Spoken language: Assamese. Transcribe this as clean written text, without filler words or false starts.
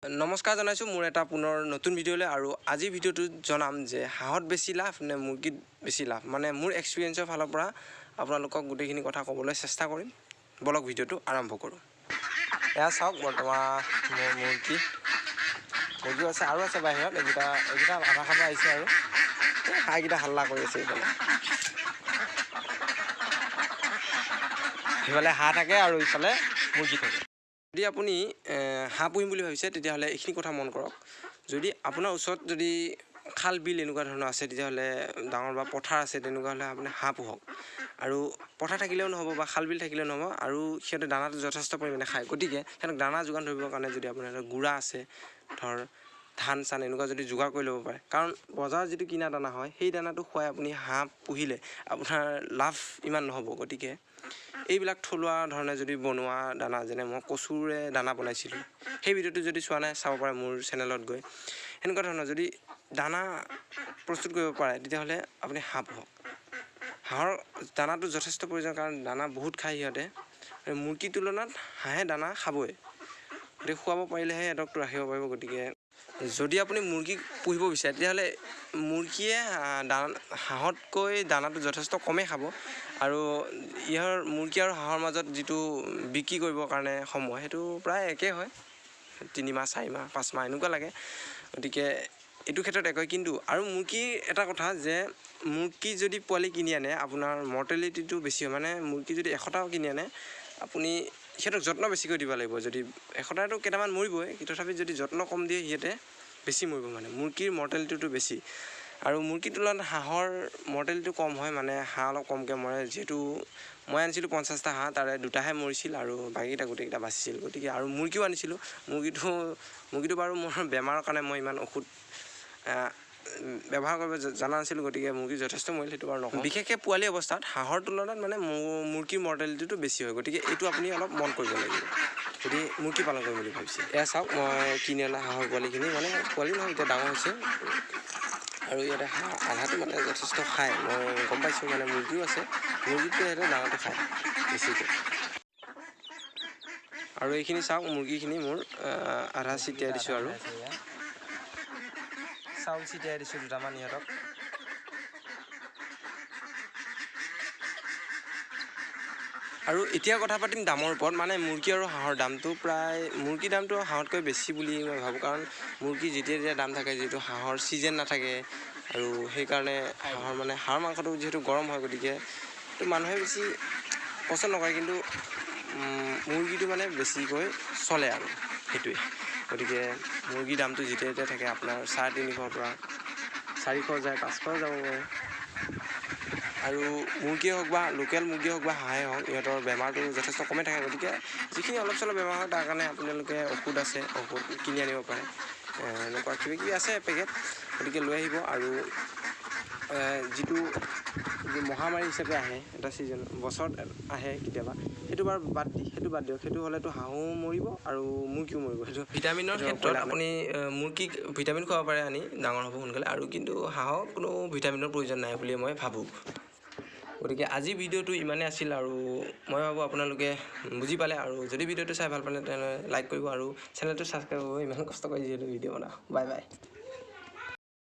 নমস্কাৰ জনাইছোঁ মোৰ এটা পুনৰ নতুন ভিডিঅ'লৈ আৰু আজি ভিডিঅ'টোত জনাম যে হাঁহত বেছি লাভ নে মুৰ্গীত বেছি লাভ মানে মোৰ এক্সপিৰিয়েঞ্চৰ ফালৰ পৰা আপোনালোকক গোটেইখিনি কথা ক'বলৈ চেষ্টা কৰিম বলক ভিডিঅ'টো আৰম্ভ কৰোঁ এয়া চাওক বৰ্তমান মোৰ মুৰ্গী আছে আৰু আছে বাহিৰত এইকেইটা আধা খাব আহিছে আৰু হাঁহকেইটা হাল্লা কৰি আছে ইফালে হাঁহ থাকে আৰু ইফালে মুৰ্গী থাকে যদি আপুনি হাঁহ পুহিম বুলি ভাবিছে তেতিয়াহ'লে এইখিনি কথা মন কৰক যদি আপোনাৰ ওচৰত যদি খাল বিল এনেকুৱা ধৰণৰ আছে তেতিয়াহ'লে ডাঙৰ বা পথাৰ আছে তেনেকুৱা হ'লে আপুনি হাঁহ পোহক আৰু পথাৰ থাকিলেও নহ'ব বা খাল বিল থাকিলেও নহ'ব আৰু সিহঁতে দানাটো যথেষ্ট পৰিমাণে খায় গতিকে সিহঁতক দানা যোগান ধৰিবৰ কাৰণে যদি আপোনাৰ গুড়া আছে ধৰ ধান চান এনেকুৱা যদি যোগাৰ কৰি ল'ব পাৰে কাৰণ বজাৰত যিটো কিনা দানা হয় সেই দানাটো খুৱাই আপুনি হাঁহ পুহিলে আপোনাৰ লাভ ইমান নহ'ব গতিকে এইবিলাক থলুৱা ধৰণে যদি বনোৱা দানা যেনে মই কচুৰে দানা বনাইছিলোঁ সেই ভিডিঅ'টো যদি চোৱা নাই চাব পাৰে মোৰ চেনেলত গৈ এনেকুৱা ধৰণৰ যদি দানা প্ৰস্তুত কৰিব পাৰে তেতিয়াহ'লে আপুনি হাঁহ পোহক হাঁহৰ দানাটো যথেষ্ট প্ৰয়োজন কাৰণ দানা বহুত খায় সিহঁতে মুৰ্গীৰ তুলনাত হাঁহে দানা খাবই গতিকে খুৱাব পাৰিলেহে সিহঁতকটো ৰাখিব পাৰিব গতিকে যদি আপুনি মুৰ্গী পুহিব বিচাৰে তেতিয়াহ'লে মুৰ্গীয়ে হাঁহতকৈ দানাটো যথেষ্ট কমেই খাব আৰু মুৰ্গী আৰু হাঁহৰ মাজত যিটো বিক্ৰী কৰিবৰ কাৰণে সময় সেইটো প্ৰায় একেই হয় 3 মাহ 4 মাহ 5 মাহ এনেকুৱা লাগে গতিকে এইটো ক্ষেত্ৰত একেই কিন্তু আৰু মুৰ্গীৰ এটা কথা যে মুৰ্গী যদি পোৱালি কিনি আনে আপোনাৰ মৰ্টেলিটিটো বেছি হয় মানে মুৰ্গী যদি 100টাও কিনি আনে আপুনি সিহঁতক যত্ন বেছিকৈ দিব লাগিব যদি 100টাতো কেইটামান মৰিবই কিন্তু তথাপি যদি যত্ন কম দিয়ে সিহঁতে বেছি মৰিব মানে মুৰ্গীৰ মৰ্টেলিটিটো বেছি আৰু মুৰ্গীৰ তুলনাত হাঁহৰ মৰ্টেলিটিটো কম হয় মানে হাঁহ অলপ কমকৈ মৰে যিহেতু মই আনিছিলোঁ 50টা হাঁহ তাৰে 2টাহে মৰিছিল আৰু বাকীকেইটা গোটেইকেইটা বাচিছিল গতিকে আৰু মুৰ্গীও আনিছিলোঁ মুৰ্গীটো বাৰু মোৰ বেমাৰৰ কাৰণে মই ইমান ঔষধ ব্যৱহাৰ কৰিব জনা নাছিলোঁ গতিকে মুৰ্গী যথেষ্ট মৰিল সেইটো বাৰু নকওঁ বিশেষকৈ পোৱালি অৱস্থাত হাঁহৰ তুলনাত মানে মুৰ্গীৰ মৰ্টেলিটিটো বেছি হয় গতিকে এইটো আপুনি অলপ মন কৰিব লাগিব যদি মুৰ্গী পালন কৰিম বুলি ভাবিছে এয়া চাওক মই কিনি অনা হাঁহৰ পোৱালিখিনি মানে পোৱালি নহয় এতিয়া ডাঙৰ হৈছে আৰু ইয়াতে হাঁহ আধাটো মানে যথেষ্ট খায় মই গম পাইছোঁ মানে মুৰ্গীও আছে মুৰ্গীটো সিহঁতে ডাঙৰটো খায় বেছিকৈ আৰু এইখিনি চাওক মুৰ্গীখিনি মোৰ আধা ছিটিয়াই দিছোঁ আৰু চাউল ছিটিয়াই দিছোঁ 2টামান ইহঁতক আৰু এতিয়া কথা পাতিম দামৰ ওপৰত মানে মুৰ্গী আৰু হাঁহৰ দামটো প্ৰায় মুৰ্গীৰ দামটো হাঁহতকৈ বেছি বুলি মই ভাবোঁ কাৰণ মুৰ্গী যেতিয়া দাম থাকে যিহেতু হাঁহৰ ছিজন নাথাকে আৰু সেইকাৰণে হাঁহৰ মাংসটো যিহেতু গৰম হয় গতিকে এইটো মানুহে বেছি পচন্দ নকৰে কিন্তু মুৰ্গীটো মানে বেছিকৈ চলে আৰু সেইটোৱে গতিকে মুৰ্গীৰ দামটো যেতিয়া থাকে আপোনাৰ 350ৰ পৰা 400 যায় 500 যাব পাৰে আৰু মুৰ্গীয়ে হওক বা লোকেল মুৰ্গীয়ে হওক বা হাঁহেই হওক ইহঁতৰ বেমাৰটো যথেষ্ট কমেই থাকে গতিকে যিখিনি অলপ চলপ বেমাৰ হয় তাৰ কাৰণে আপোনালোকে ঔষধ আছে ঔষধ কিনি আনিব পাৰে এনেকুৱা কিবাকিবি আছে পেকেট গতিকে লৈ আহিব আৰু যিটো মহামাৰী হিচাপে আহে এটা ছিজন বছৰত আহে কেতিয়াবা সেইটো বাৰু বাদ দিয়ক সেইটো হ'লেতো হাঁহো মৰিব আৰু মুৰ্গীও মৰিব সেইটো ভিটামিনৰ ক্ষেত্ৰত আপুনি মুৰ্গীক ভিটামিন খুৱাব পাৰে আনি ডাঙৰ হ'ব সোনকালে আৰু কিন্তু হাঁহক কোনো ভিটামিনৰ প্ৰয়োজন নাই বুলি মই ভাবোঁ গতিকে আজি ভিডিঅ'টো ইমানেই আছিল আৰু মই ভাবোঁ আপোনালোকে বুজি পালে আৰু যদি ভিডিঅ'টো চাই ভাল পালে তেনেহ'লে লাইক কৰিব আৰু চেনেলটো ছাবস্ক্ৰাইব কৰিব ইমান কষ্ট কৰি যিহেতু ভিডিঅ' বনাওঁ বাই